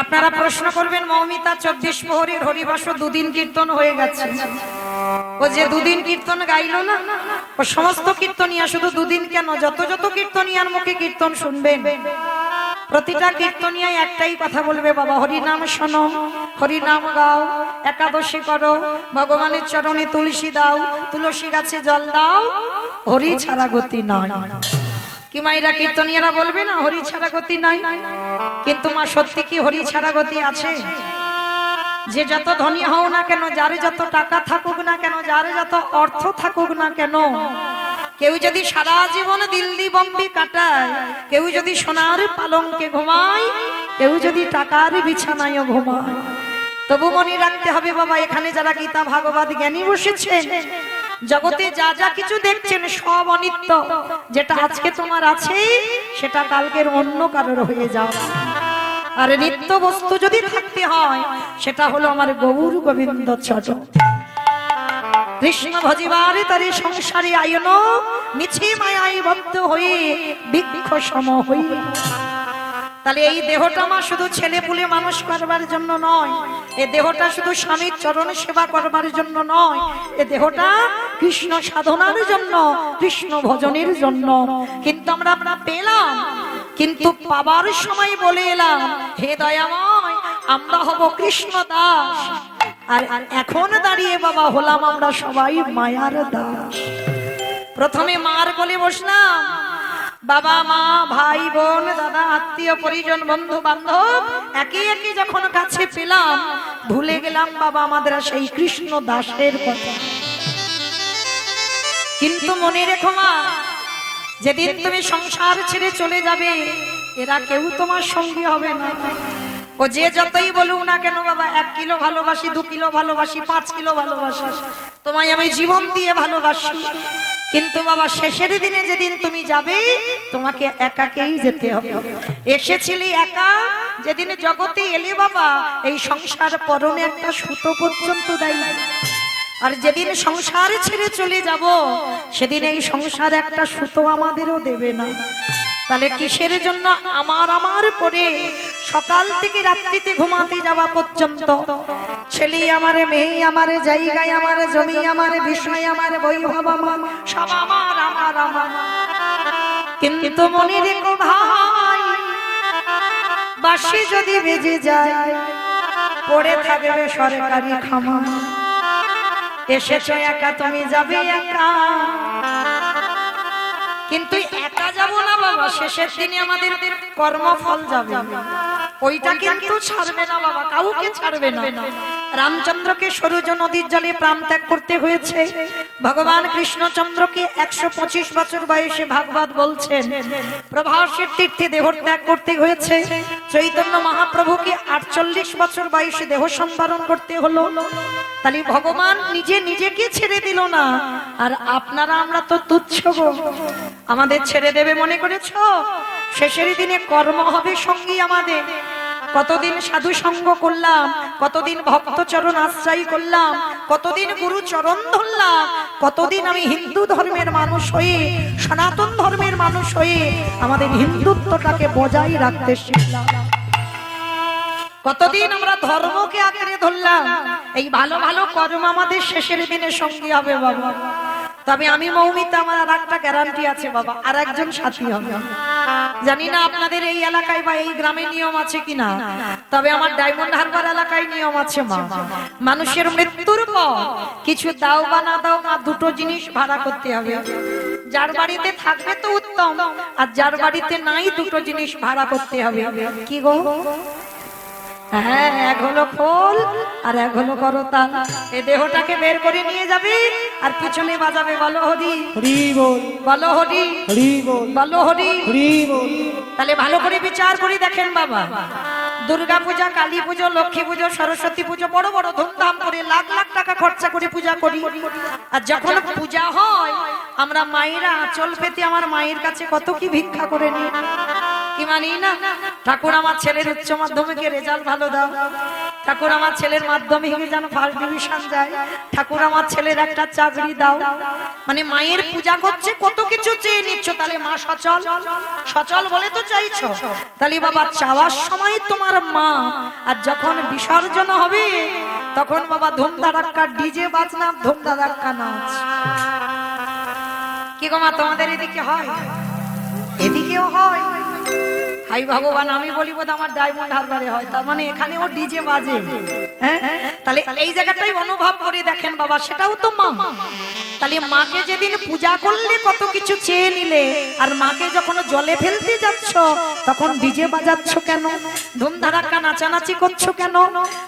আপনারা প্রশ্ন করবেন, মৌমিতা 24 প্রহরীর হরিবাস দুদিন কীর্তন হয়ে গেছে, ও যে দুদিন কীর্তন গাইলো না, ও সমস্ত কীর্তনিয়া শুধু দুদিন কেন, যত যত কীর্তনিয়ার মুখে কীর্তন শুনবেন, প্রতিটা কীর্তনিয়ায় একটাই কথা বলবে, বাবা হরিনাম শোনো, হরিনাম গাও, একাদশী করো, ভগবানের চরণে তুলসী দাও, তুলসী গাছে জল দাও, হরি ছাড়া গতি নয়। কি মায়েরা কীর্তনিয়ারা বলবে না হরি ছাড়া গতি নাই? কিন্তু মা সত্যি কি হরি ছাড়া গতি আছে? যে যত ধনী হও না কেন, যার যত টাকা থাকুক না কেন, যার যত অর্থ থাকুক না কেন, কেউ যদি সারা জীবন দিল্লি বম্বে কাটায়, কেউ যদি সোনার পালঙ্কে ঘুমায়, কেউ যদি টাকার বিছানায় ঘুমায়, তবু মনে রাখতে হবে বাবা, এখানে যারা গীতা ভাগবত জ্ঞানী বসেছেন, জগতে যা যা কিছু দেখছেন সব অনিত্য। যেটা আজকে তোমার আছে সেটা কালকের অন্য কারোর হয়ে যাও। আর নিত্য বস্তু যদি থাকতে হয় সেটা হলো আমার গৌর গোবিন্দ চরণ। কৃষ্ণ ভজিবারে তারে সংসারে আয়ন, মিছে মায়ায় বদ্ধ হয়ে বৃক্ষ সম হই। তাহলে এই দেহটা মা শুধু ছেলে পুলে মানুষ করবার জন্য নয়, এই দেহটা শুধু স্বামীর চরণ সেবা করবার জন্য নয়, এই দেহটা কৃষ্ণ সাধনার জন্য, কৃষ্ণ ভজনের জন্য। কিন্তু আমরা পেলাম, কিন্তু পাবার সময় বলে এলাম, হে দয়াময় আমরা হব কৃষ্ণ দাস। আর এখন দাঁড়িয়ে বাবা হলাম আমরা সবাই মায়ার দাস। প্রথমে মার কোলে বসলাম, বাবা মা ভাই বোন দাদা আত্মীয় পরিজন বন্ধু বান্ধব একে একে যখন কাছে পেলাম, ভুলে গেলাম বাবা আমাদের সেই কৃষ্ণ দাসের কথা। কিন্তু মনে রেখো মা, যেদিন তুমি সংসার ছেড়ে চলে যাবে, এরা কেউ তোমার সঙ্গী হবে না। ও যে যতই বলুক না কেন বাবা, 1 কিলো ভালোবাসি, 2 কিলো ভালোবাসি, 5 কিলো ভালোবাসি, তোমায় আমি জীবন দিয়ে ভালোবাসি, কিন্তু বাবা শেষের দিনে যেদিন তুমি যাবে, তোমাকে একাকেই যেতে হবে। এসেছিলি একা, যেদিন জগতে এলে বাবা এই সংসার পরনে একটা সুতো পর্যন্ত দেয়। আর যেদিন সংসার ছেড়ে চলে যাব, সেদিন এই সংসার একটা সুতো আমাদেরও দেবে না। তাহলে কিসের জন্য আমার করে সকাল থেকে রাত্রিতে ঘুমাতে যাওয়া পর্যন্ত ছেলে আমার, মেয়ে আমার, জায়গায় আমার, জমি আমার, বিষয় আমার, বৈভব আমার, সব আমার আমার আমার। কিন্তু মনে রেখো ভাই, বাঁশি যদি বেজে যায়, পড়ে থাকবে সরকারি খামা। এসেছো একা, তুমি যাবে একা, কিন্তু একা যাব না বাবা, শেষের দিনে আমাদের কর্মফল যাবে, ওইটা কিন্তু ছাড়বে না বাবা, কাউকে ছাড়বে না। রামচন্দ্রকে সরজ নদীর জলে প্রাণ ত্যাগ করতে হয়েছে, ভগবান কৃষ্ণচন্দ্রকে 125 বছর বয়সে ভাগবত বলছেন প্রভাসের তীর্থে দেহ ত্যাগ করতে হয়েছে, চৈতন্য মহাপ্রভুকে 48 বছর বয়সে দেহ সম্বরণ করতে হলো। তাহলে ভগবান নিজে নিজেকে ছেড়ে দিল না, আর আপনারা আমরা তো তুচ্ছ গো, আমাদের ছেড়ে দেবে মনে করেছ? শেষের দিনে কর্ম হবে সঙ্গী আমাদের। কতদিন সাধু সঙ্গ করলাম, কতদিন ভক্ত চরণ আশ্রয় করলাম, কতদিন গুরু চরণ ধরলাম, কতদিন আমি হিন্দু ধর্মের মানুষ হয়ে, সনাতন ধর্মের মানুষ হয়ে আমাদের হিন্দুত্বটাকে বজায় রাখতে শিখলাম। কতদিন আমরা ধর্মকে আঁকড়ে ধরলাম। এই ভালো ভালো কর্ম আমাদের শেষের দিনে সঙ্গী হবে বাবা। তবে আমি মৌমিতা, আমার আর একটা গ্যারান্টি আছে বাবা, আর একজন সাথী হবে। জানি না আপনাদের এই এলাকায় বা এই গ্রামে নিয়ম আছে কিনা, তবে আমার ডায়মন্ড হারবার এলাকায় নিয়ম আছে মা, মানুষের মৃত্যুর পর কিছু দাও বা না দাও মা, দুটো জিনিস ভাড়া করতে হবে। যার বাড়িতে থাকবে তো উত্তম, আর যার বাড়িতে নাই দুটো জিনিস ভাড়া করতে হবে। কি গো? হ্যাঁ, এক হলো খোল আর এক হলো করতাল। এই দেহটাকে বের করে নিয়ে যাবে আর পিছনে বাজাবে বলো হরি হরি বল, বলো হরি হরি বল, বলো হরি হরি বল। তাহলে ভালো করে বিচার করে দেখেন বাবা, দুর্গা পূজা, কালী পুজো, লক্ষ্মী পুজো, সরস্বতী পুজো বড় বড় ধুমধাম করে লাখ লাখ টাকা খরচা করে পূজা করি। আর যখন পূজা হয় আমরা মায়েরা আঁচল পেতে আমার মায়ের কাছে কত কি ভিক্ষা করে নিই, কি মানি না? ঠাকুর আমার ছেলের উচ্চ মাধ্যমিকে রেজাল্ট ভালো দাও, ঠাকুর আমার ছেলের মাধ্যমিকে যেন ফার্স্ট ডিভিশন যায়, ঠাকুর আমার ছেলের একটা চাকরি দাও। মানে মায়ের পূজা করছে, কত কিছু চেয়ে নিচ্ছ, তাহলে মা সচল সচল বলে তো চাইছো। তাহলে বাবা চাওয়ার সময় তোমার মা, আর যখন বিসর্জন হবে তখন বাবা ধুমধাড়াক্কা ডিজে বাজনা, ধুমধাড়াক্কা নাচ। কি গো মা, তোমাদের এদিকে হয়? এদিকেও হয়? হাই ভগবান, আমি বলি বোধ আমার ডায়মন্ড হারবারে হয়, তার মানে এখানেও ডিজে বাজে। হ্যাঁ, তাহলে এই জায়গাটাই অনুভব করে দেখেন বাবা, সেটাও তো মা। তাহলে মাকে যেদিন পূজা করলে কত কিছু চেয়ে নিলে, আর মাকে যখন জলে ফেলতে যাচ্ছ তখন ডিজে বাজাচ্ছ কেন, ধুমধাড়াক্কা নাচানাচি করছো কেন?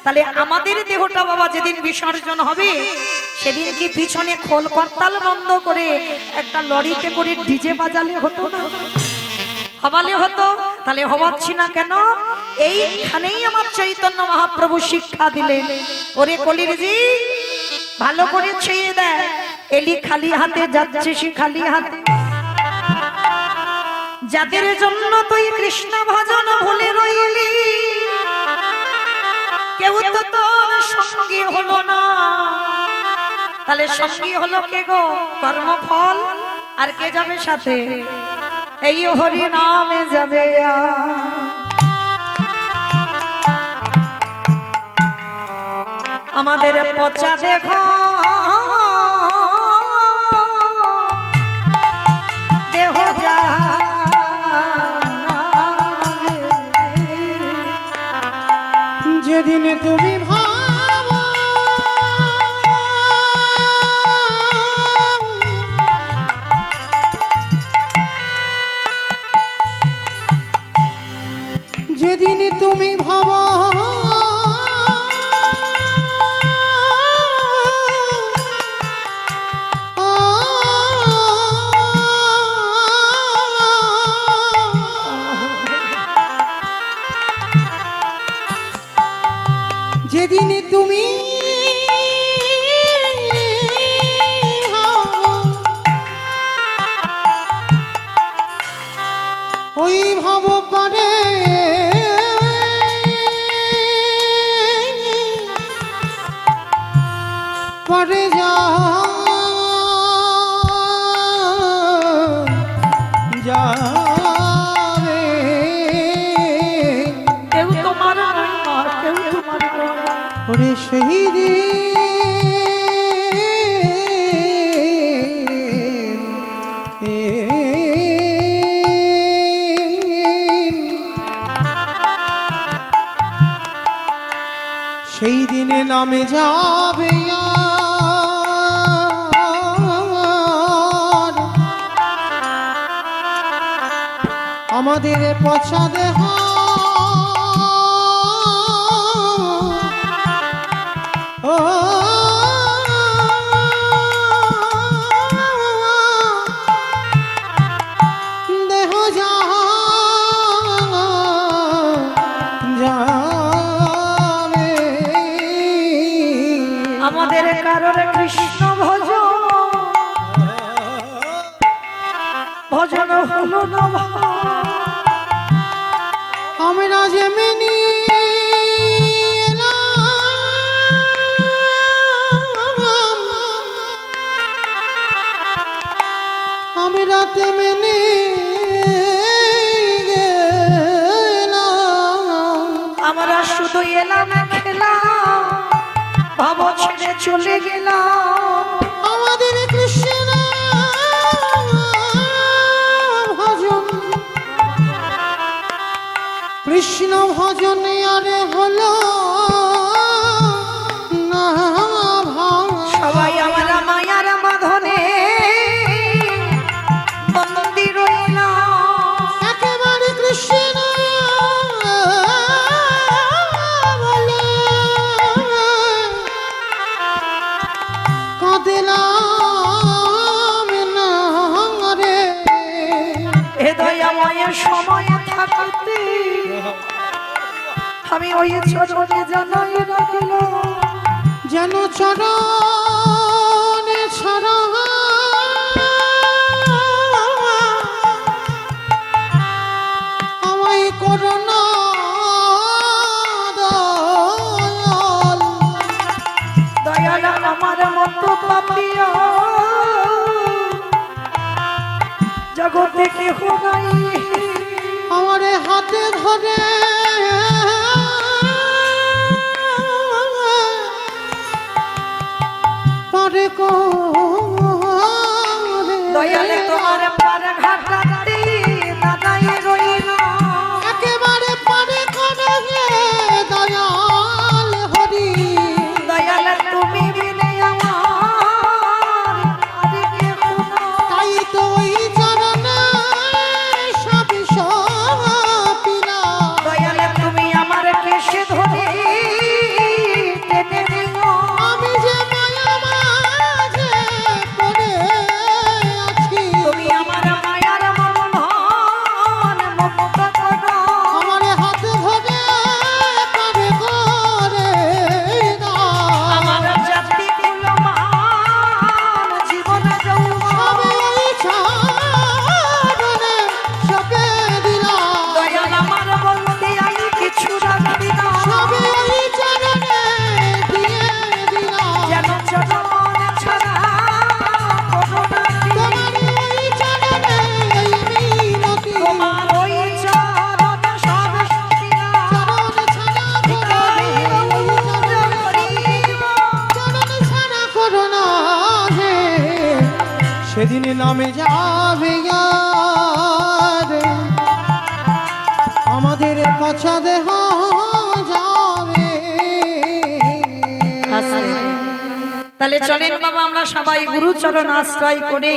তাহলে আমাদের দেহটা বাবা যেদিন বিসর্জন হবে সেদিন কি পিছনে খোল করতাল বন্ধ করে একটা লরিতে করে ডিজে বাজালে হতো না? হবালে হতো। তাহলে হবাচ্ছি না কেন? এইখানেই আমার চৈতন্য মহাপ্রভু শিক্ষা দিলেন, ওরে কলির জি ভালো করে ছুঁয়ে দেয়, এলি খালি হাতে যাচ্ছে সে খালি হাতে। যাদের জন্য তুই কৃষ্ণ ভজন ভুলে রইলি, কেউ তো তোর সঙ্গী হলো না। তাহলে সঙ্গী হলো কে গো? কর্মফল। আর কে যাবে সাথে? এই হরি নামে যাবে। আমাদের পচা দেখো দেহ যা, যেদিন তুমি ভাবো যেদিন তুমি ভাবো যেদিন তুমি ওই ভাব পারে পরে যাবে, কেউ তোমার নয় মা, কেউ তোমার নয়। ওরে শহীদে সেই দিনে নামে যাবে আর আমাদের পচা দেহ। ও দেহ যাবে। আমাদের কারোর কৃষ্ণ ভজন হলো না। আমরা যেমনি আমরা তেমনি আমরা শুধু এলাম খেলাম, ভাব ছেড়ে চলে গেলাম। আমাদের কৃষ্ণ ভজন কৃষ্ণ ভজন আরে হলো না। সবাই আমরা মায়ার বাঁধনে বন্দী রইলাম। একেবারে কৃষ্ণ বলে কাঁদিলাম না রে। এ দয়াময়ের সময় থাকতে আমি ওই চরণে জানাই রাখিল, যেন চরণে ছড়া আমায় করুণা দয়া। জগতে কেহ নাই। আমার হাতে ধরে পারে করে দয়ালে তোমার পার ঘাটাতে দাদাই রইল। একেবারে পারে করে দয়াল হরি। দয়ালে তুমি বিনে আমার আর কেহ নাই। তাই তো ওই চরণে সব সপিলা। দয়ালে তুমি আমার কেশে ধরে টেনে নিও। আমি যে মায়া মাঝে পড়ে আছি। তুমি আমার মায়ার বন্ধন মুক্ত করো। আমার হাত ধরে পারে করে দাও। আমার জাতি কুলমান জীবন যৌবন সবে ওই চরণে সপে দিলাম। দয়াল আমার বলতে আমি কিছু রাখবি না। সবে ওই চরণে দিয়ে দিলাম। যেন চরণ ছাড়া কোনো নাতি। তোমার ওই চরণে এই মিনতি। তোমার ওই চরণ সব সখিরা। চরণ ছাড়া চরণ ছাড়া করো না হে। সেদিন নামে যাবে রে আমাদের কাছা দেহ যাবে। তাহলে চলেন বাবা আমরা সবাই গুরুচরণ আশ্রয় করে,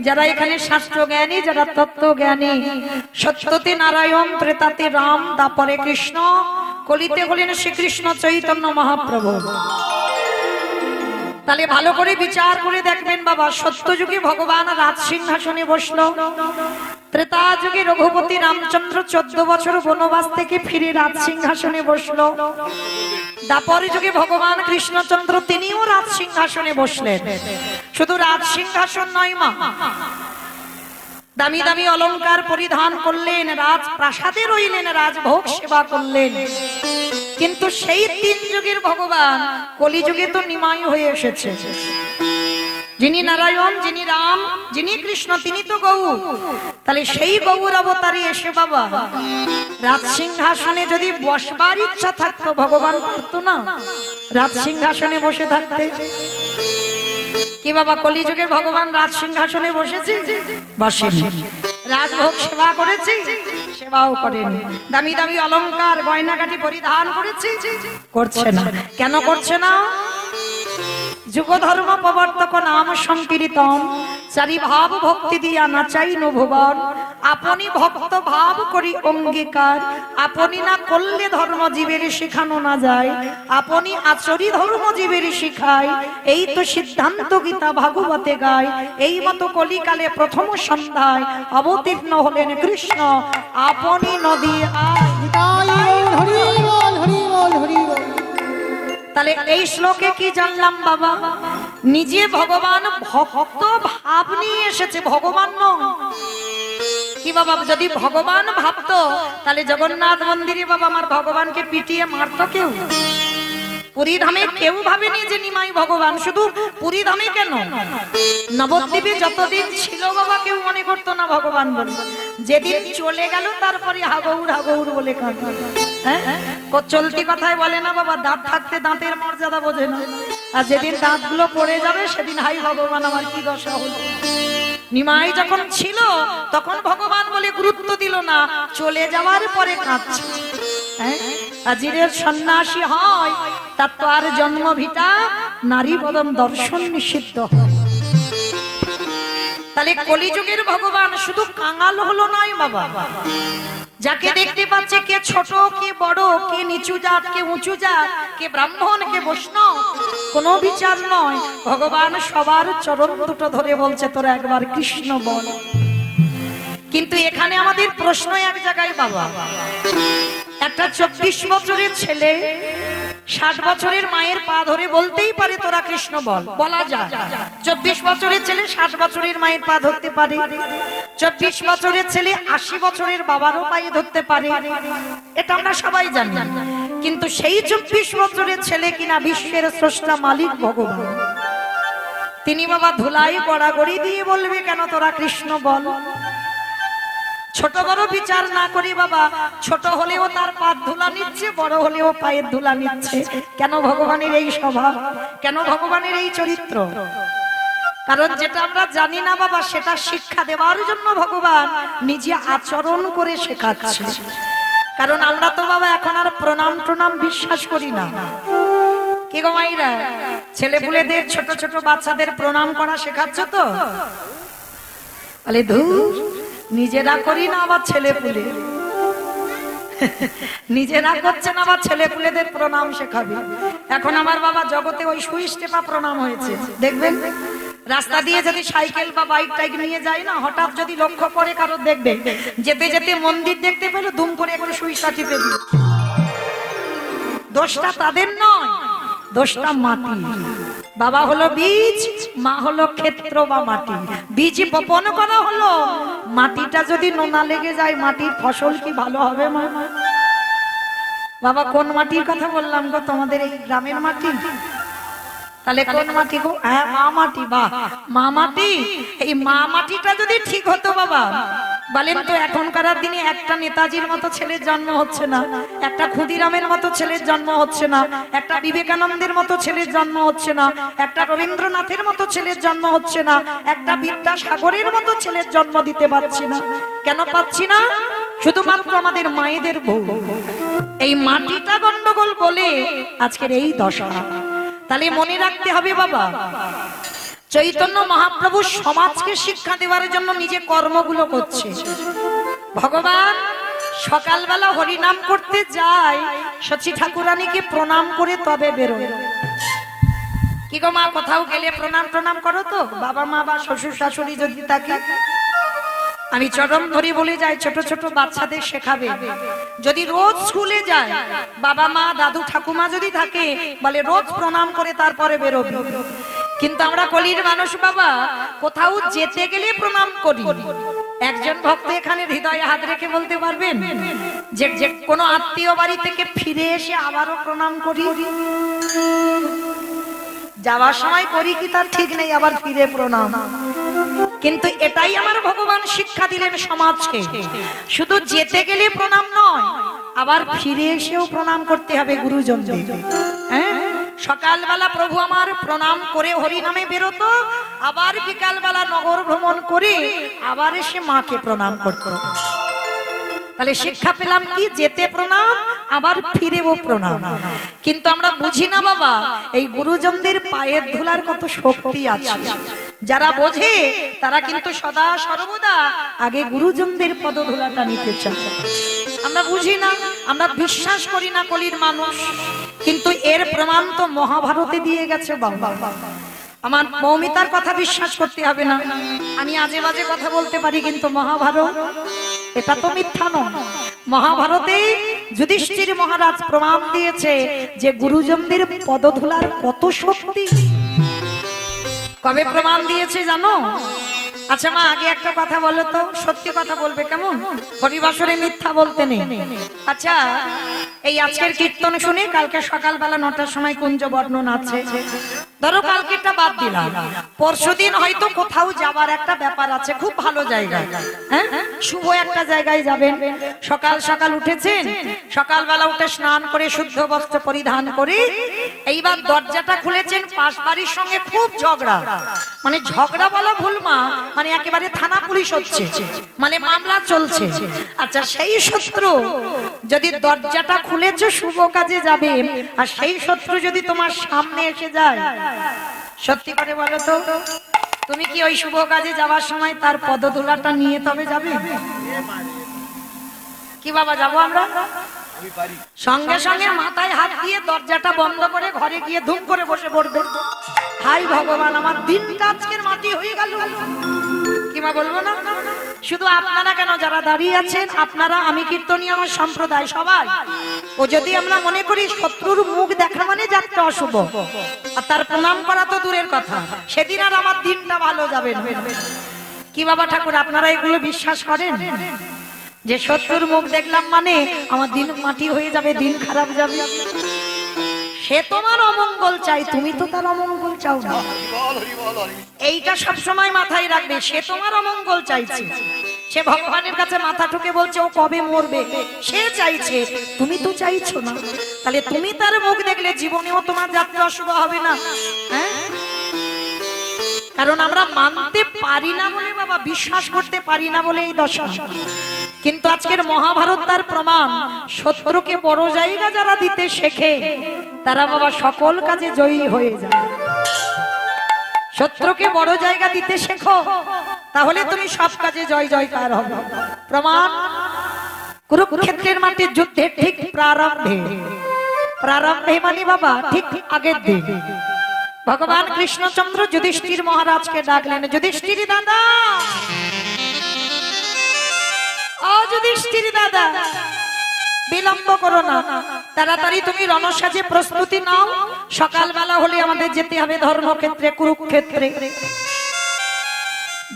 যারা এখানে শাস্ত্র জ্ঞানী, যারা তত্ত্ব জ্ঞানী, সত্যতে নারায়ণ, ত্রেতাতে রাম, তারপরে কৃষ্ণ, কলিতে হলেন শ্রীকৃষ্ণ চৈতন্য মহাপ্রভু। তাহলে ভালো করে বিচার করে দেখবেন বাবা, সত্য যুগে ভগবান রাজ সিংহাসনে বসলো, ত্রেতা যুগে রঘুপতি রামচন্দ্র 14 বছর বনবাস থেকে ফিরে রাজ সিংহাসনে বসলো, দাপর যুগে ভগবান কৃষ্ণচন্দ্র তিনিও রাজ সিংহাসনে বসলেন। শুধু রাজ সিংহাসন নয় মা, দামি দামি অলংকার পরিধান করলেন, রাজ প্রাসাদে রইলেন, রাজভোগ সেবা করলেন। কিন্তু সেই 3 যুগের ভগবান কলিযুগে তো নিমাই হয়ে এসেছে। যিনি নারায়ণ, যিনি রাম, যিনি কৃষ্ণ, তিনি তো গৌর। তাহলে সেই গৌর অবতারে এসে বাবা রাজ সিংহাসনে যদি বসবার ইচ্ছা থাকতো, ভগবান পারতো না রাজ সিংহাসনে বসে থাকতে? কি বাবা কলিযুগের ভগবান রাজ সিংহাসনে বসেছে? বসেনি। রাজভোগ সেবা করেছে? সেবাও করেন। দামি দামি অলংকার গয়নাগাটি পরিধান করেছে? করছে না। কেন করছে না? যুগ ধর্ম প্রবর্তক নাম সংকীর্তন, চারি ভাব ভক্তি দিয়া নাচাই ভুবন, আপনি ভক্ত ভাব করি অঙ্গীকার, আপনি না করলে ধর্ম জীবের শিখানো না যায়, আপনি আচরি ধর্ম জীবের শিখায়, এই তো সিদ্ধান্ত গীতা ভাগবতে গায়। এই মতো কলিকালে প্রথম সন্ধ্যায় অবতীর্ণ হলেন কৃষ্ণ, আপনি নদী আয়। তাই হরি বল হরি বল হরি বল। তাহলে এই শ্লোকে কি জানলাম বাবা? নিজে ভগবান ভক্ত ভাব নিয়ে এসেছে, ভগবান নয়। কি বাবা, যদি ভগবান ভাবতো তাহলে জগন্নাথ মন্দিরে বাবা আমার ভগবানকে পিটিয়ে মারতো কেউ? পুরী ধামে কেউ ভাবেনি যে নিমাই ভগবান। শুধু পুরী ধামে কেন, নবদ্বীপে যতদিন ছিল বাবা কেউ মনে করতো না ভগবান বলে। যেদিন চলে গেল তারপরে হাগৌর হাগৌর বলে কাঁদে। হ্যাঁ, চলতি কথায় বলে না বাবা, দাঁত থাকতে দাঁতের মর্যাদা বোঝে না, আর যেদিন দাঁতগুলো পড়ে যাবে সেদিন হাই ভগবান আমার কি দশা হলো। নিমাই যখন ছিল তখন ভগবান বলে গুরুত্ব দিল না, চলে যাওয়ার পরে কাঁদছে। হাজিরের সন্ন্যাসী হয় তার তো আর জন্ম ভিটা নারী বদন দর্শন নিষিদ্ধ। তাহলে কলিযুগের ভগবান শুধু কাঙাল হলো নয় বাবা, যাকে দেখতে পাচ্ছে কে ছোট কে বড়, কে নিচু জাত কে উঁচু জাত, কে ব্রাহ্মণ কে বৈষ্ণব, কোনো বিচার নয়। ভগবান সবার চরণ দুটো ধরে বলছে তোরা একবার কৃষ্ণ বল। কিন্তু এখানে আমাদের প্রশ্ন এক জায়গায় বাবা, একটা 24 বছরের ছেলে 60 বছরের মায়ের পা ধরে বলতেই পারে তোরা কৃষ্ণ বল, বলা যায়। 24 বছরের ছেলে 60 বছরের মায়ের পা ধরতে পারে, 24 বছরের ছেলে 80 বছরের বাবারও পায়ে ধরতে পারে, এটা আমরা সবাই জানি। কিন্তু সেই 24 বছরের ছেলে কিনা বিশ্বের স্রষ্টা মালিক ভগবান, তিনি বাবা ধুলাই গড়াগড়ি দিয়ে বলবে কেন তোরা কৃষ্ণ বল? ছোট বড় বিচার না করি বাবা, ছোট হলেও তার পা ধুলা নিচ্ছে, বড় হলেও পায়ের ধুলা নিচ্ছে। কেন ভগবানের এই স্বভাব, কেন ভগবানের এই চরিত্র? কারণ যেটা আমরা জানি না বাবা, সেটা শিক্ষা দেওয়ার জন্য ভগবান নিজে আচরণ করে শেখাচ্ছে। কারণ আমরা তো বাবা এখন আর প্রণাম টনাম বিশ্বাস করি না। কি গো মাইরা, ছেলেপুলেদের ছোট ছোট বাচ্চাদের প্রণাম করা শেখাচ্ছ তো? বলে ধুর, নিজেরা করি না আবার ছেলেপুলে, নিজেরা করছে না আবার ছেলেপুলেদের প্রণাম শেখাবে। এখন আমার বাবা জগতে ওই সুইচ টেপা প্রণাম হয়েছে। দেখবেন রাস্তা দিয়ে যদি সাইকেল বা বাইক টাইক নিয়ে যায় না, হঠাৎ যদি লক্ষ্য করে কারো, দেখবে যেতে যেতে মন্দির দেখতে পেলো, দুম করে একটু সুইচটা টিপে দিল। দোষটা তাদের নয়, দোষটা মাটি। বাবা হলো বীজ, মা হলো ক্ষেত্র বা মাটি। বীজ বপন করা হলো, মাটিটা যদি নোনা লেগে যায়, মাটির ফসল কি ভালো হবে? মা বাবা কোন মাটির কথা বললাম গো? তোমাদের এই গ্রামের মাটি? তাহলে কোন মাটি গো? হ্যাঁ, মা মাটি। বাহ, মা মাটি। এই মা মাটিটা যদি ঠিক হতো বাবা, বলেন তো এখনকার দিনে একটা নেতাজির মতো ছেলের জন্ম হচ্ছে না, একটা ক্ষুদিরামের মতো ছেলের জন্ম হচ্ছে না, একটা বিবেকানন্দের মতো ছেলের জন্ম হচ্ছে না, একটা রবীন্দ্রনাথের মতো ছেলের জন্ম হচ্ছে না, একটা বিদ্যাসাগরের মতো ছেলের জন্ম দিতে পারছি না। কেন পাচ্ছি না? শুধুমাত্র আমাদের মায়েদের ভুল। এই মাটিটা গন্ডগোল বলে আজকের এই দশা। তাহলে মনে রাখতে হবে বাবা, চৈতন্য মহাপ্রভু সমাজকে শিক্ষা দেওয়ার জন্য নিজে কর্মগুলো করছে। ভগবান সকালবেলা হরিনাম করতে যায়, সচি ঠাকুরানীকে প্রণাম করে তবে বেরোয়। কি গো মা, কোথাও গেলে প্রণাম প্রণাম করো তো? বাবা মা বা শ্বশুর শাশুড়ি যদি থাকে, আমি চরম ধরে বলে যাই, ছোট ছোট বাচ্চাদের শেখাবে। যদি রোজ স্কুলে যায়, বাবা মা দাদু ঠাকুমা যদি থাকে, বলে রোজ প্রণাম করে তারপরে বেরোবে। কিন্তু আমরা কলির মানুষ বাবা, কোথাও যেতে গেলে প্রণাম করি। একজন ভক্ত এখানে হৃদয়ে হাত রেখে বলতে পারবেন যে যে কোনো আত্মীয় বাড়ি থেকে ফিরে এসে আবারও প্রণাম করি? যাওয়ার সময় করি কি তার ঠিক নেই, আবার ফিরে প্রণাম। কিন্তু এটাই আমার ভগবান শিক্ষা দিলেন সমাজকে, শুধু যেতে গেলে প্রণাম নয়, আবার ফিরে এসেও প্রণাম করতে হবে গুরুজনদের। হ্যাঁ, সকালবেলা প্রভু আমার প্রণাম করে হরি নামে বেরোতো, আবার বিকালবেলা নগর ভ্রমণ করে আবার এসে মাকে প্রণাম করতো। তাহলে শিক্ষা পেলাম কি? যেতে প্রণাম, আবার ফিরেও প্রণাম। কিন্তু আমরা বুঝি না বাবা, এই গুরুজনদের পায়ের ধুলার কত শক্তি আছে। যারা বোঝে তারা কিন্তু সদা সর্বদা আগে গুরুজনদের পদধুলাটা নিতে চায়। আমরা বুঝি না, আমরা বিশ্বাস করি না কলির মানুষ। কিন্তু এর প্রমাণ তো মহাভারতে দিয়ে গেছে বাবা। আমার মৌমিতার কথা বিশ্বাস করতে হবে না, আমি আজে বাজে কথা বলতে পারি, কিন্তু মহাভারত এটা তো মিথ্যা নয়। মহাভারতে যুধিষ্ঠির মহারাজ প্রমাণ দিয়েছে যে গুরুজনদের পদধুলার কত শক্তি। কবে প্রমাণ দিয়েছে জানো? আচ্ছা মা, আগে একটা কথা বলো তো, সত্যি কথা বলবে কেমন? হরিবাসরে মিথ্যা বলতে নেই। আচ্ছা, এই আজকের কীর্তন শুনে কালকে সকালবেলা 9টার সময় কুঞ্জ বর্ণন আছে, ধরো কালকেরটা বাদ দিলাম, পরশুদিন হয়তো কোথাও যাবার একটা ব্যাপার আছে, খুব ভালো জায়গায়, হ্যাঁ শুভ একটা জায়গায় যাবেন। সকাল সকাল উঠেছেন, সকালবেলা উঠে স্নান করে শুদ্ধ বস্ত্র পরিধান করে এইবার দরজাটা খুলেছেন, পাশ বাড়ির সঙ্গে খুব ঝগড়া, মানে ঝগড়া বলা ভুল মা, মানে একেবারে থানা পুলিশ হচ্ছে, মানে মামলা চলছে। আচ্ছা, সেই শত্রু যদি দরজাটা খুলেছে শুভ কাজে যাবে, আর সেই শত্রু যদি তোমার সামনে এসে যায়, সত্যি করে বলো তো, তুমি কি ওই শুভ কাজে যাওয়ার সময় তার পদধূলাটা নিয়ে তবে যাবে? কি বাবা, যাবো আমরা? সঙ্গে সঙ্গে মাথায় হাত দিয়ে দরজাটা বন্ধ করে ঘরে গিয়ে ধূপ করে বসে পড়বে। হাই ভগবান, আমার দিনটা আজকের মাটি হয়ে গেল। কি মা বলবো না? শুধু আপনারা কেন, যারা দাঁড়িয়ে আছেন আপনারা, আমি কীর্তনী, আমার সম্প্রদায় সবাই, ও যদি আমরা মনে করি শত্রুর মুখ দেখা মানে যাত্রা অশুভ, আর তার প্রণাম করা তো দূরের কথা, সেদিন আর আমার দিনটা ভালো যাবে না। কি বাবা ঠাকুর, আপনারা এগুলো বিশ্বাস করেন যে শত্রুর মুখ দেখলাম মানে আমার দিন মাটি হয়ে যাবে, দিন খারাপ যাবে? সে তোমার অমঙ্গল চাই, তুমি তো তার অমঙ্গল চাও না। এইটা সবসময় মাথায় রাখবে, সে তোমার অমঙ্গল চাইছে, সে ভগবানের কাছে মাথা ঠুকে বলছে ও কবে মরবে, সে চাইছে, তুমি তো চাইছো না, তাহলে তুমি তার মুখ দেখলে জীবনেও তোমার যাত্রা অশুভ হবে না? হ্যাঁ, কারণ আমরা মানতে পারি না বলে বাবা, বিশ্বাস করতে পারি না বলে এই দশা। কিন্তু আজকের মহাভারত তার প্রমাণ, শত্রুকে বড় জায়গা যারা দিতে শেখে তারা বাবা সকল কাজে জয়ী হয়ে যায়। শত্রুকে বড় জায়গা দিতে শেখো, তাহলে তুমি সব কাজে জয় জয়কার হবে। প্রমাণ কুরুক্ষেত্রের মাঠে যুদ্ধের ঠিক প্রারম্ভে, প্রারম্ভে মানে বাবা ঠিক আগের দিন ভগবান কৃষ্ণচন্দ্র যুধিষ্ঠির মহারাজকে ডাকলেন, যুধিষ্ঠির দাদা, ও যুধিষ্ঠির দাদা, বিলম্ব করো না, তাড়াতাড়ি তুমি রণসাজে প্রস্তুতি নাও, সকালবেলা হলে আমাদের যেতে হবে ধর্মক্ষেত্রে, কুরুক্ষেত্রে।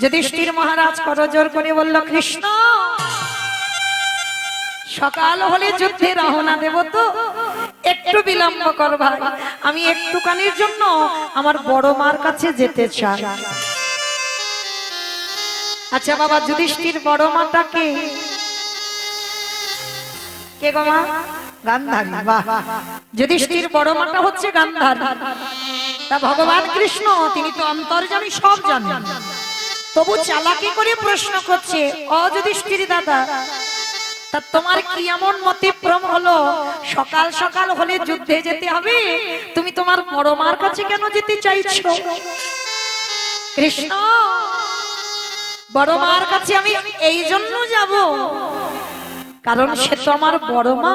যুধিষ্ঠির মহারাজ করজোর করে বলল, কৃষ্ণ, সকাল হলে যুদ্ধে রওনা দেব, তো একটু বিলম্ব কর ভাই, আমি একটুখানির জন্য আমার বড় মার কাছে যেতে চাই। আচ্ছা বাবা, যুধিষ্ঠির বড় মাটাকে কে গো মা? গান্ধারী। বাহ, যুধিষ্ঠির বড় মাটা হচ্ছে গান্ধারী। তা ভগবান কৃষ্ণ তিনি তো অন্তর্যামী, সব জানেন, তবু চালাকি করে প্রশ্ন করছে, ও যুধিষ্ঠির দাদা, তা তোমার কি এমন মতিভ্রম হলো, সকাল সকাল হলে যুদ্ধে যেতে হবে, তুমি তোমার বড় মার কাছে কেন যেতে চাইছো? কৃষ্ণ, বড় মার কাছে আমি এই জন্য যাব, কারণ সে তো আমার বড় মা।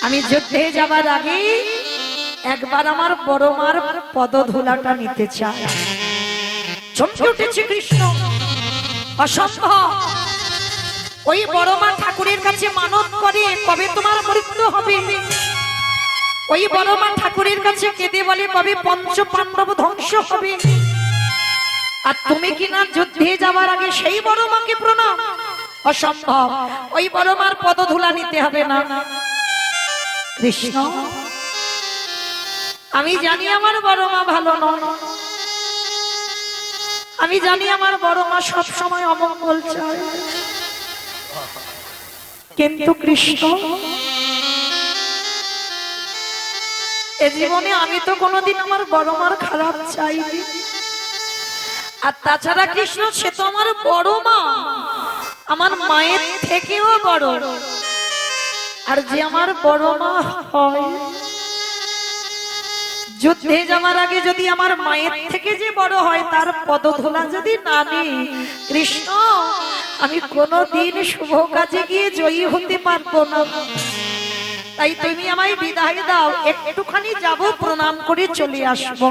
আমি যুদ্ধে যাবার আগে একবার আমার বড় মার পদধূলাটা নিতে চাই। চমকে উঠেছে কৃষ্ণ, অসম্ভব, ওই বড় মা ঠাকুরের কাছে মানত করে কবে তোমার মৃত্যু হবে, ওই বড় মা ঠাকুরের কাছে কেঁদে বলে কবে পঞ্চ পাণ্ডব ধ্বংস হবে, আর তুমি কিনা যুদ্ধে যাবার আগে সেই বড় মাকে প্রণাম? অসম্ভব, ওই বড় মার পদধূলা নিতে হবে না। কৃষ্ণ, আমি জানি আমার বড় মা ভালো নয়, আমি জানি আমার বড় মা সব সময় অমঙ্গল চায়, কিন্তু কৃষ্ণ, এ জীবনে আমি তো কোনোদিন আমার বড় মার খারাপ চাইনি, আর তাছাড়া কৃষ্ণ, সে তো আমার বড় মা, আমার মায়ের থেকেও বড়, আর যে আমার বড় মা হয়, যুদ্ধে যাওয়ার আগে যদি আমার মায়ের থেকে যে বড় হয় তার পদধূলা যদি না নিই, কৃষ্ণ, আমি কোনোদিন শুভ কাজে গিয়ে জয়ী হতে পারবো না। তাই তুমি আমায় বিদায় দাও, একটুখানি যাব, প্রণাম করে চলে আসবো।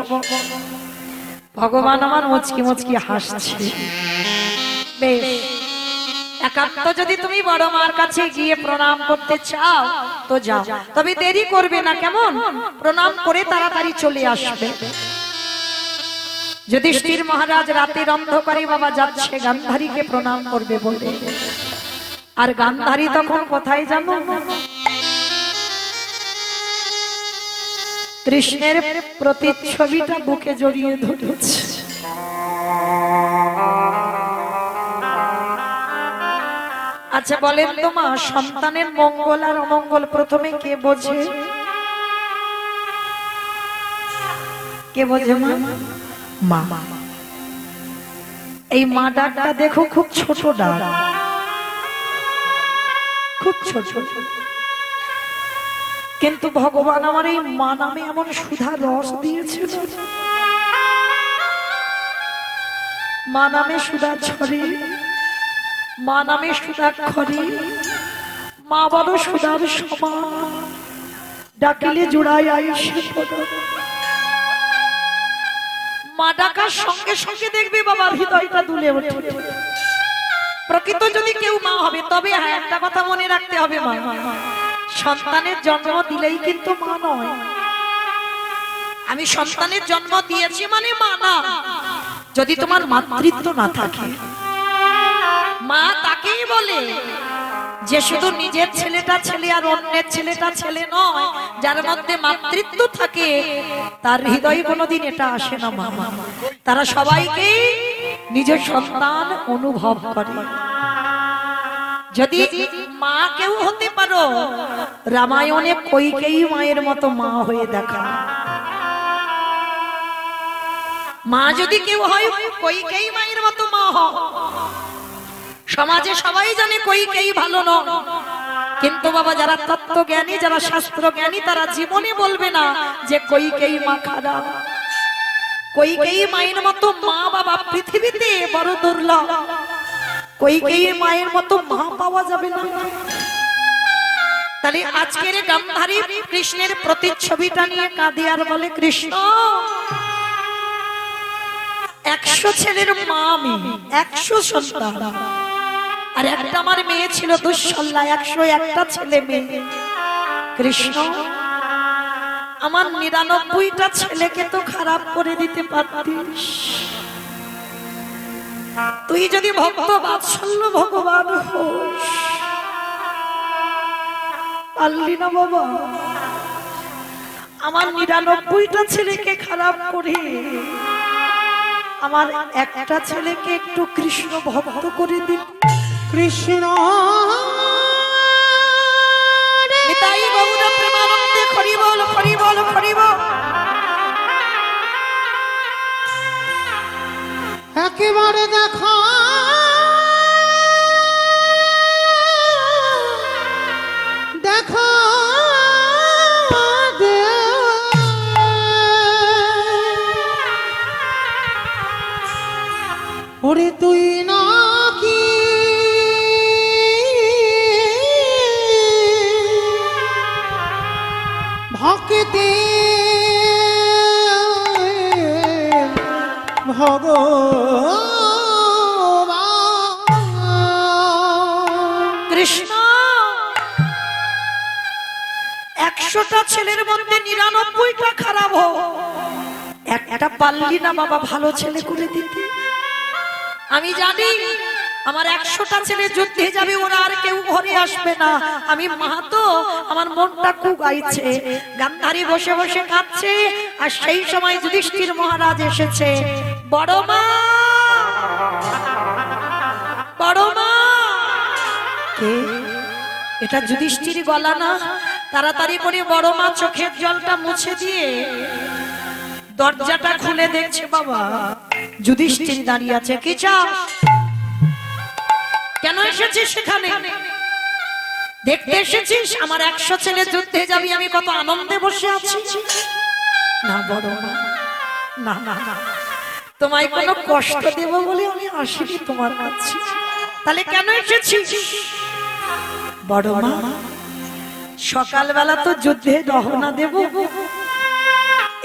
ভগবান আমার মুচকি মুচকি হাসছে। বেশ, একান্ত যদি তুমি বড় মার কাছে গিয়ে প্রণাম করতে চাও তো যাও, তবে দেরি করবে না, কেমন? প্রণাম করে তাড়াতাড়ি চলে আসবে। যুধিষ্ঠির মহারাজ রাতের অন্ধকারে বাবা যাচ্ছে গান্ধারীকে প্রণাম করবে বলে, আর গান্ধারী তখন কোথায় জানো? কৃষ্ণের প্রতিচ্ছবিটা বুকে জড়িয়ে ধরেছে। আচ্ছা বলেন তো মা, সন্তানের মঙ্গল আর অমঙ্গল প্রথমে কে বোঝে? কে বোঝে মা? মা। এই মা ডাকটা দেখো, খুব ছোট ডাক, খুব ছোট, কিন্তু ভগবান আমার এই মা নামে এমন সুধা রস দিয়েছে, মা নামে সুধা ছড়ে, মা নামে সুধা খরে, মা বড় সুধার সমান, ডাকিলে জোড়ায় আইসে পড়ে। মা ডাকার সঙ্গে সঙ্গে দেখবে বাবা হৃদয়টা দুলে ওঠে। প্রকৃত যদি কেউ মা হবে, তবে হ্যাঁ, একটা কথা মনে রাখতে হবে, মা সন্তানের জন্ম দিলেই কিন্তু মা নয়। আমি সন্তানের জন্ম দিয়েছি মানে মা না। যদি তোমার মাতৃত্ব না থাকে, মা তাকেই বলে যে শুধু নিজের ছেলেটা ছেলে আর অন্যের ছেলেটা ছেলে নয়, যার মধ্যে মাতৃত্ব থাকে তার হৃদয়ে কোনোদিন এটা আসে না মা। তারা সবাইকে নিজের সন্তান অনুভব করে। যদি মা কেউ হতে পারো, রামায়ণে কইকেয়ী মায়ের মতো মা হয়ে দেখা। মা যদি কেউ হয়, কইকেয়ী মায়ের মতো মা হও। সমাজে সবাই জানে কইকেয়ী ভালো নয়, কিন্তু বাবা যারা তত্ত্বজ্ঞানী, যারা শাস্ত্র জ্ঞানী, তারা জীবনে বলবে না যে কইকেয়ী মা খারাপ। কইকেয়ী মায়ের মতো মা বাবা পৃথিবীতে বড় দুর্লভ। কইকেয়ী মায়ের মতো মা পাওয়া যাবে না। তাহলে আজকের গান্ধারী কৃষ্ণের প্রতিচ্ছবিটা নিয়ে কাঁদে আর বলে, কৃষ্ণ 100 ছেলের মা আমি, 100 সন্তান, আর একটা আমার মেয়ে ছিল দুঃশল্যা, 101টা ছেলে মেয়ে। কৃষ্ণ আমার 99টা ছেলেকে তো খারাপ করে দিতে পারতিস। তুই যদি ভক্ত বাৎসল্য ভগবান হোস, পারলি না বাবা। আমার 99টা ছেলেকে খারাপ করে আমার একটা ছেলেকে একটু কৃষ্ণ ভক্ত করে দিন। কৃষ্ণ নিতাই গৌর প্রেমানন্দে হরি বল, হরি বল, হরি বল। একেবারে দেখা দেখা দে। ওরে তুই নাকি ভক্তি ভগবান। কৃষ্ণ 100টা ছেলের মধ্যে 99টা খারাপ হোক, একটা পারলি না বাবা ভালো ছেলে করে দিতে। আমি জানি আমার 100টা ছেলে যুদ্ধে যাবে, ওরা আর কেউ ঘরে আসবে না। আমি মা তো, আমার মনটা খুব গাইছে। গান্ধারী বসে বসে কাঁদছে, আর সেই সময় যুধিষ্ঠির মহারাজ এসেছে। বড় মা, বড় মা। কে? এটা যুধিষ্ঠির গলা না? তাড়াতাড়ি করে বড় মা চোখের জলটা মুছে দিয়ে দরজাটা খুলে দেখছে, বাবা যুধিষ্ঠির দাঁড়িয়ে আছে। কি চাও? কেন এসেছিস সেখানে? দেখতে এসেছিস আমার 100 ছেলে যুদ্ধে যাবি, আমি কত আনন্দে বসে আছি। না বড় মা, না না না, তোমায় কোনো কষ্ট দেব বলে আমি আসিনি তোমার কাছে। তাহলে কেন এসেছিস? বড় মা, সকালবেলা তো যুদ্ধে রওনা দেব,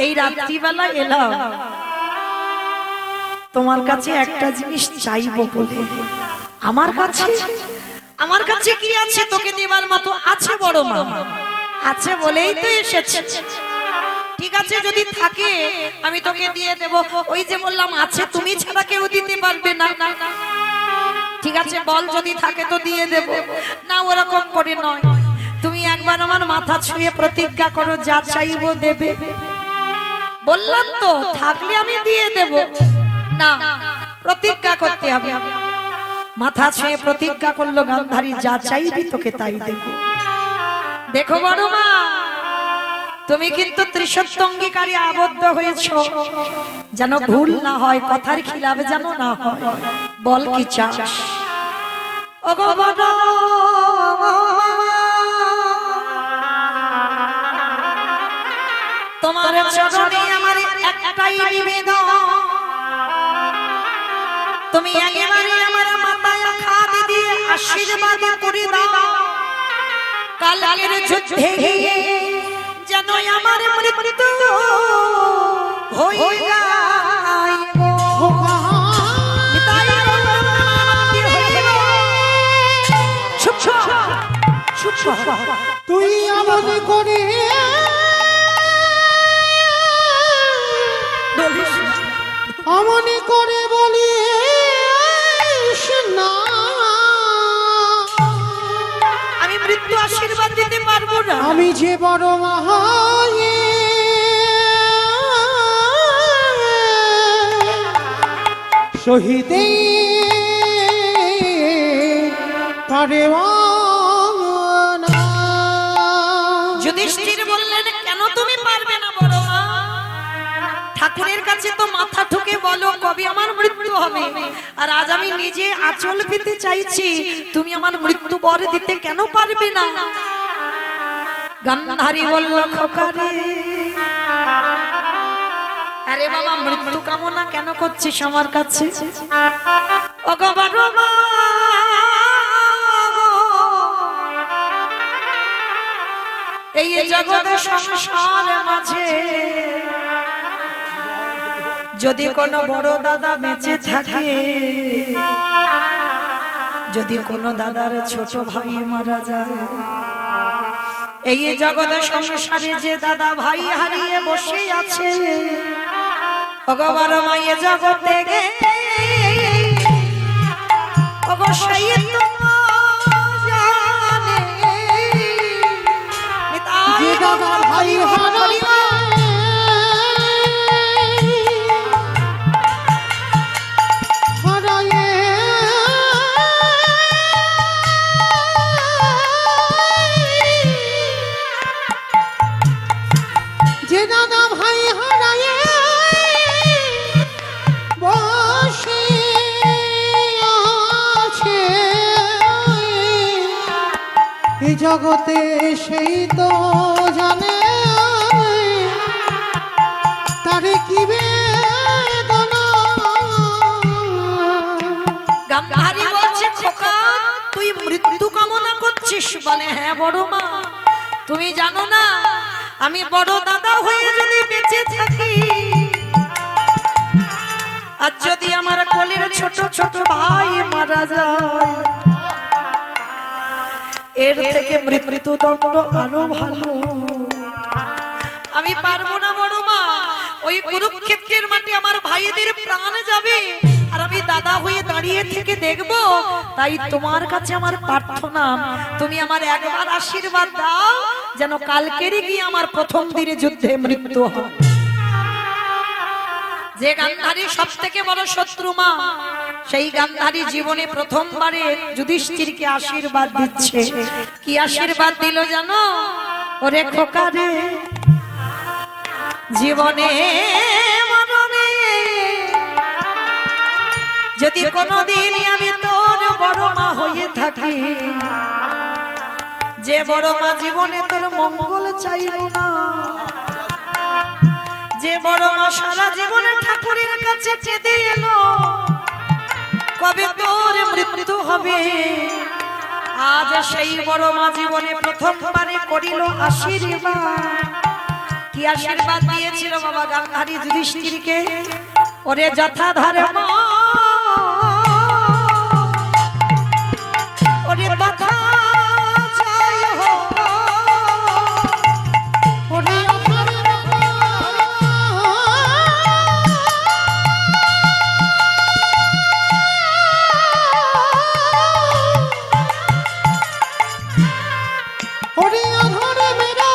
এই রাত্রিবেলা এলাম তোমার কাছে একটা জিনিস চাইবো বলে। আমার কাছে কি আছে তোকে দেবার মতো? আছে বড় মা, আছে বলেই তো এসেছে। ঠিক আছে, যদি থাকে আমি তোকে দিয়ে দেব। ওই যে বললাম আছে, তুমি ছাড়া কেউ দিতে পারবে না। ঠিক আছে বল, যদি থাকে তো দিয়ে দেব। না ওরকম করে নয়, তুমি একবার আমার মাথা ছুঁয়ে প্রতিজ্ঞা করো, যা চাইবো দেবে। বললাম তো থাকলে আমি দিয়ে দেব। না, প্রতিজ্ঞা করতে হবে। মাথা ছুঁয়ে প্রতিজ্ঞা করলো, গান্ধারী যা চাইবি তোকে তাই দেব। দেখো বড় মা, তুমি কিন্তু ত্রিসত্য অঙ্গীকারে আবদ্ধ হয়েছো, যেন ভুল না হয়, কথার খিলাফ যেন না হয়। বল কি চাস? ওগো বড়, তোমার চরণে আমার একটাই নিবেদন, তুমি একেবারে আমার মাথায় হাত দিয়ে আশীর্বাদ করে দাও। কালের যুদ্ধে যেন আমার মৃত্যু হয়ে যায়। তুই আমাদের করে আমনে করে বলি না, আমি মৃত্যু আশীর্বাদ দিতে পারবো না। আমি যে বড় মহায়ে শহীদে পারে না। যুধিষ্ঠির বললেন, কেন তুমি পারবে না বড় মা? ঠাকুরের কাছে তো মাথা ঠুকে বলো কবে আমার মৃত্যু হবে, আর আজ আমি নিজে আঁচল পেতে চাইছি, তুমি আমার মৃত্যু বর দিতে কেন পারবে না? গান্ধারী বলল, খোকারে, আরে বাবা, মৃত্যু কামনা কেন করছিস আমার কাছে? ওগো বড় মা, এই জগতে সংসার মাঝে যদি কোনো বড় দাদা বেঁচে থাকে, যদি কোনো দাদার ছোট ভাই মারা যায়, এই জগতে সংসারে যে দাদা ভাই হারিয়ে বসে আছে, ভগবান মায়ে জগতে গে অবশ্যই যে দাদা ভাই হারায় যে দাদা ভাই হারায় বসে আছে এই জগতে, সেই তো জানে তারে কি বেদনা। গান্ধারী বলছে, খোকা, তুই মৃত্যু কামনা করছিস? বলে, হ্যাঁ বড় মা, তুমি জানো না আমি বড় দাদা হয়ে যদি বেঁচে থাকি, আর যদি আমার কোলের ছোট ছোট ভাই মারা যায়, এর থেকে মৃত্যুদণ্ড আরো ভালো। আমি পারবো না বড় মা, ওই কুরুক্ষেত্রের মাঠে আমার ভাইদের প্রাণ যাবে, আর আমি দাদা হয়ে দাঁড়িয়ে থেকে দেখবো। তাই তোমার কাছে আমার প্রার্থনা, তুমি আমার একবার আশীর্বাদ দাও, যেন কালকেরই গিয়ে আমার প্রথম দিনে যুদ্ধে মৃত্যু হয়। যে গান্ধারী সব থেকে বড় শত্রু মা, সেই গান্ধারী জীবনে প্রথমবারে যুধিষ্ঠিরকে আশীর্বাদ দিচ্ছে। কি আশীর্বাদ দিল জানো? ওরে খোকা রে, জীবনে মরণে যদি কোনদিন আমি তোর বড় মা হয়ে থাকি, যে বড় মা জীবনে তোর মঙ্গল চাইব না, যে বড় মা সারা জীবনে ঠাকুরের কাছে চেয়ে এলো কবে তোর মৃত্যু হবে, আজ সেই বড় মা জীবনে প্রথমবারে করিল আশীর্বাদ। কি আশীর্বাদ দিয়েছিল বাবা গান্ধারী যুধিষ্ঠিরকে? ওরে যথা ধর্ম, ওরে তথা জয় হোক, ওরে ওরে অধরে মেরা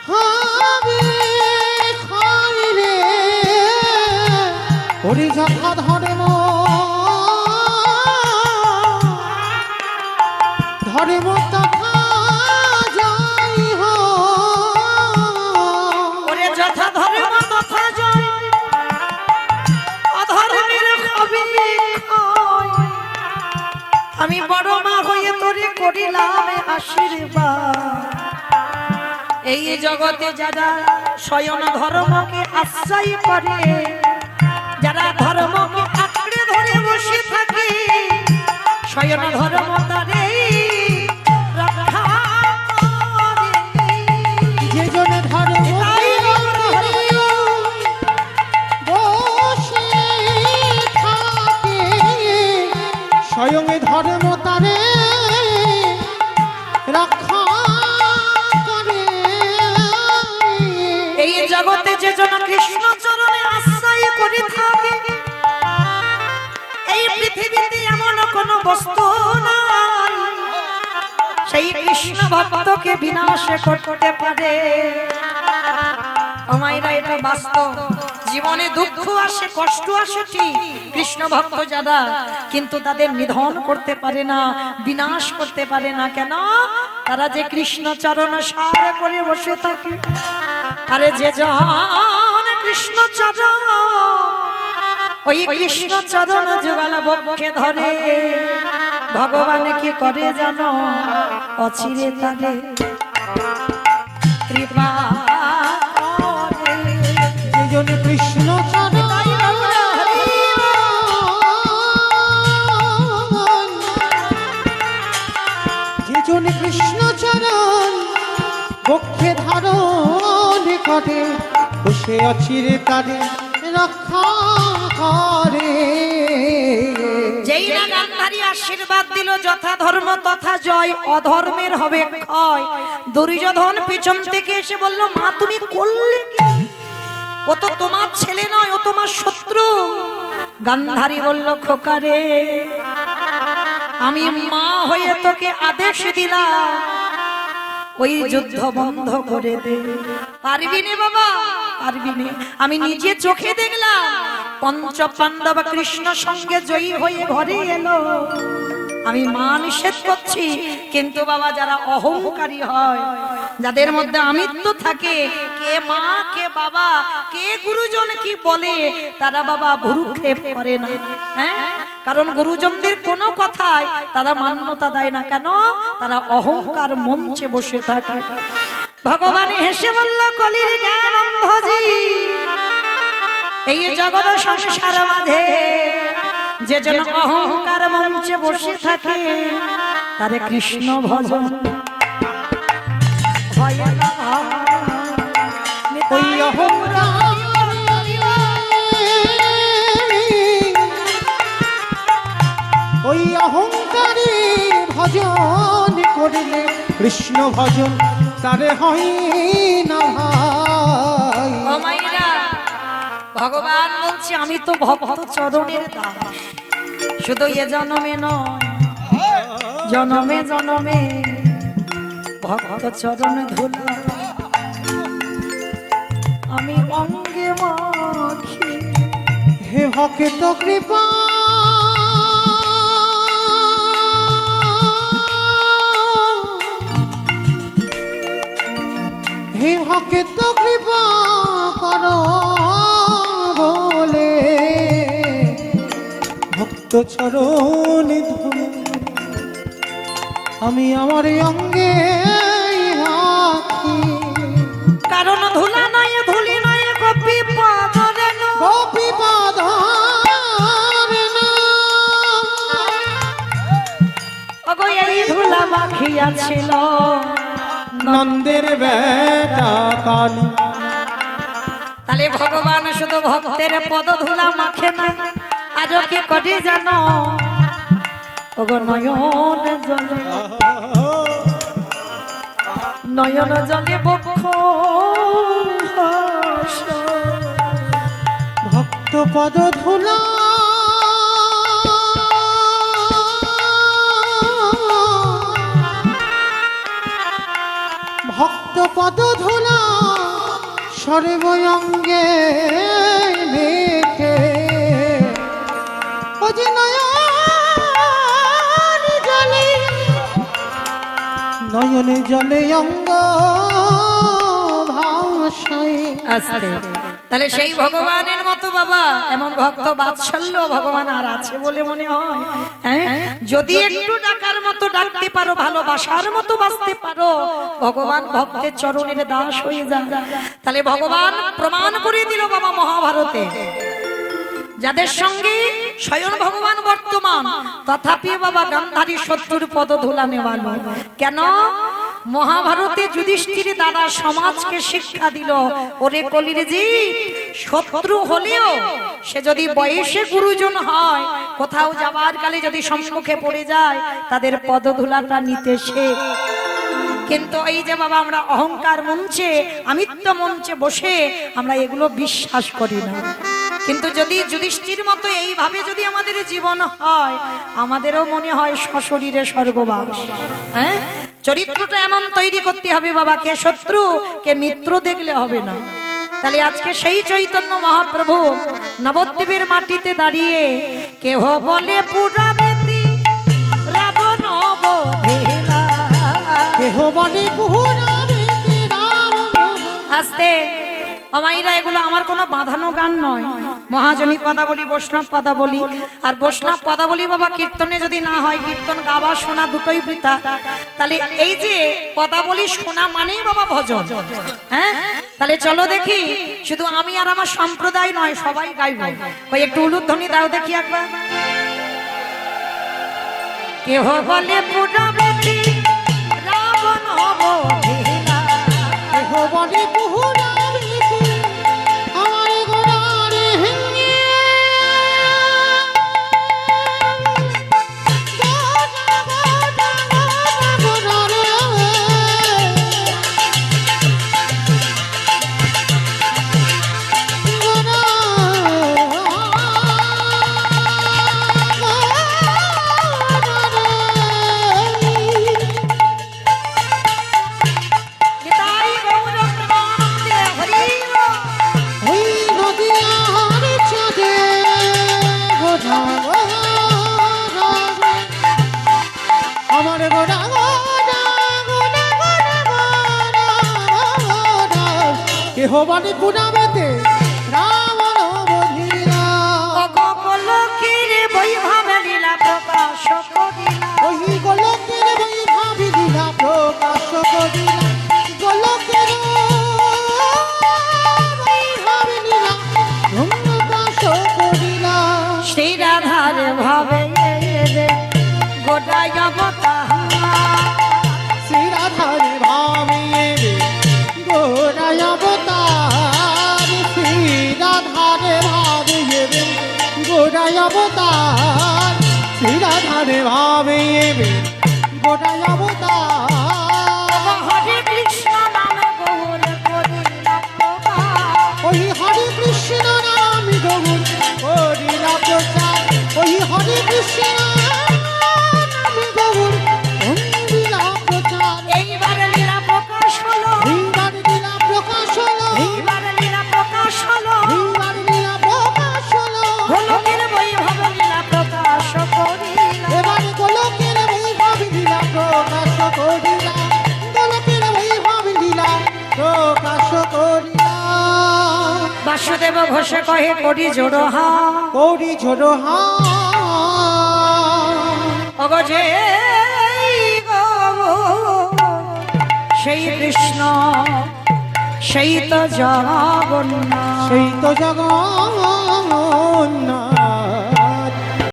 হবে খাই রে, ওরে যথা ধর্ম ধর্ম তথা যাই হো, ওরে যথা ধর্ম তথা জয়, অধর্মের হবে ক্ষয়। আমি বড় মা হয়ে তোরে করিলাম আশীর্বাদ। এই জগতে যারা স্বয়ং ধর্মকে আশ্রয় করে, যারা ধর্মকে আঁকড়ে ধরে বসে থাকে, স্বয়ং ধর্ম তারে রক্ষা করে। যে জনে ধর্ম বসে থাকে, স্বয়ং ধর্ম তারে রক্ষা করে। এই জগতে যে জন কৃষ্ণ চরণে আশ্রয় করে থাকে, এই পৃথিবীতে এমন কোন বস্তু নাই সেই কৃষ্ণ ভক্তকে বিনাশ করতে পারে। আমায়রা এটা বাস্তব, জীবনে দুঃখ আসে, কষ্ট আসে ঠিক, কৃষ্ণ ভক্ত যারা, কিন্তু তাদের নিধন করতে পারে না, বিনাশ করতে পারে না। কেন? তারা যে কৃষ্ণ চরণ সার করে বসে থাকে। আরে যে জন কৃষ্ণ চরণ, ওই কৃষ্ণ চরণ যুগল বক্ষে ধরে, ভগবান কি করে জানো? অচিরে তারে কৃপা করে। যেজন কৃষ্ণ চরণ, যেজন কৃষ্ণ চরণ বক্ষে ধারণ করে, বসে অচিরে তারে রক্ষা করে। যেই না গান্ধারী আশীর্বাদ দিল, যথা ধর্ম তথা জয়, অধর্মের হবে ক্ষয়। দুর্যোধন পিছন থেকে এসে বলল, মা তুমি করলে কি? ও তো তোমার ছেলে নয়, ও তোমার শত্রু। গান্ধারী বলল, খোকারে আমি মা হয়ে তোকে আদেশ দিলাম, ওই যুদ্ধ বন্ধ করে দে। পারবি নে বাবা, পারবি নে। আমি নিজে চোখে দেখলাম পঞ্চ পাণ্ডব কৃষ্ণ সঙ্গে জয়ী হয়ে ঘরে এলো। আমি মা নিষেধ করছি, কিন্তু বাবা যারা অহংকারী হয়, যাদের মধ্যে আমিত্ব থাকে, কে মা কে বাবা কে গুরুজন কি বলে, তারা বাবা ভ্রুক্ষেপ করে না। হ্যাঁ, কারণ গুরুজনদের কোনো কথায় তারা মান্যতা দেয় না। কেন? তারা অহংকার মঞ্চে বসে থাকে। ভগবান হেসে বলল, কলির জ্ঞান অন্ধজি, এই জগৎ সংসার মাঝে যে জন অহংকার মঞ্চে বসে থাকে, তারে কৃষ্ণ ভজন হয় না। ওই অহংকার, ওই অহংকারী ভজন করলে কৃষ্ণ ভজন তারে হয় না ভাই। ও মাইরা, ভগবান বলছে আমি তো ভক্ত চরণের দাস, শুধু এ জন্মে নয়, জন্মে জন্মে ভক্ত চরণ ধুলা আমি অঙ্গে মাখি। হে ভক্ত কৃপা, হে ভক্ত কৃপা করো বলে, ভক্ত চরণ ধুলো আমি আমার অঙ্গে রাখি। কারণ ধুলা নয়, ধুলি নয়, গোপী পাদরে গোপী পাদরে না, ওগো এই ধুলা মাখিয়াছিল নন্দের বেটা কানু। তাহলে ভগবান শুধু ভক্তের পদ ধুলা মাখে না, আজও কি করে জানো? ওগো নয়ন জলে, নয়ন জলে বক্ষ ভক্ত পদ ধুলা ভক্ত পদ ধুলা সর্বঙ্গে মেখে, ও যে নয়নে জলে অঙ্গ ভাষায়। আস্তে। তাহলে সেই ভগবানের মতো বাবা এমন ভক্ত বাৎসল্য ভগবান আর আছে বলে মনে হয়? হ্যাঁ, যদি একটু ডাকার মতো ডাকতে পারো, ভালোবাসার মতো বাঁচতে পারো, ভগবান ভক্তের চরণের দাস হয়ে যায়। তাহলে ভগবান প্রমাণ করে দিল বাবা মহাভারতে, যাদের সঙ্গে স্বয়ং ভগবান বর্তমান, তথাপি বাবা গান্ধারী শত্রুর পদ ধুলা নেওয়ালো। কেন? মহাভারতে যুধিষ্ঠির দ্বারা সমাজকে শিক্ষা দিল, ওরে কলির জি, শত্রু হলেও সে যদি বয়সে গুরুজন হয়, কোথাও যাবার কালে যদি সম্মুখে পড়ে যায়, তাদের পদ ধুলাটা নিতে শেখ। কিন্তু এই যে বাবা আমরা অহংকার মঞ্চে, আমিত্ব মঞ্চে বসে আমরা এগুলো বিশ্বাস করি না। কিন্তু যদি যুধিষ্ঠির মতো এইভাবে যদি আমাদের জীবন হয়, আমাদেরও মনে হয় সশরীরে স্বর্গবাস। হ্যাঁ, চরিত্রটা এমন তৈরি করতে হবে বাবা, কে শত্রু কে মিত্র দেখলে হবে না। তাহলে আজকে সেই চৈতন্য মহাপ্রভু নবদ্বীপের মাটিতে দাঁড়িয়ে কেহ বলে পুরাবেতি রাবণ বধিলা। কেহ বলে পুরাবেতি রাবণ। আস্তে অমাইরা, এগুলো আমার কোনো বাঁধানো গান নয়। মহাজনী পদাবলী, বৈষ্ণব পদাবলী। আর বৈষ্ণব পদাবলী বাবা কীর্তনে যদি না হয়, কীর্তন গাওয়া শোনা দুটোই বৃথা। তাহলে এই যে পদাবলী শোনা মানেই বাবা ভজন। হ্যাঁ, তাহলে চলো দেখি, শুধু আমি আর আমার সম্প্রদায় নয়, সবাই গাইব। ওই একটু উলুধ্বনি দাও দেখি একবার। কেহ বলে পুরাবেতি রাবণ বধিলা। কেহ বলে পুরাবেতি আমার গোড়ারে হেঙ্গে। নিতাই গৌর প্রেমানন্দে হরি বল। ওই নদিয়ার চাঁদে গোধা আমার গোড়া গোড়া গোড়া গোড়া গোড়া। কেহ বলে পুরাবেতে রাবণ বধিলা। অগোপলকের বৈভবে লীলা প্রকাশ করিলা। ওই গোলকের বৈভব লীলা প্রকাশ করিলা। গোলকের বৈভব লীলা প্রকাশ করিলা। শ্রী রাধার ভাবে গোটাই অবতার। শ্রী রাধার ভাবিয়ে গোড়ায় অবতার। শ্রী রাধার ভাবিয়ে গোড়ায় অবতার। শ্রী রাধার ভাবিয়ে গোড়ায় অবতার। হরে কৃষ্ণ নামে গৌর করিলা প্রকাশ। ওই হরে কৃষ্ণ নাম গৌর করিলা প্রচার। ওই হরে কৃষ্ণ নাম গৌর করিলা প্রচার। এইবার লীলা প্রকাশ হলো, এইবার লীলা প্রকাশ হলো। এইবার লীলা প্রকাশ হলো। এইবার লীলা প্রকাশ হলো। গোলকের বৈভব লীলা প্রকাশ করিলা। এবার গোলকের বৈভব লীলা প্রকাশ করিলা। গোলকের বৈভব লীলা প্রকাশ করিলা। বাসুদেব ঘোষে কহে করি জোড়ো হা। করি ঝোড়ো হা। অগজে সেই কৃষ্ণ, সেই তো জগন্নাথ। সেই তো জগন্নাথ।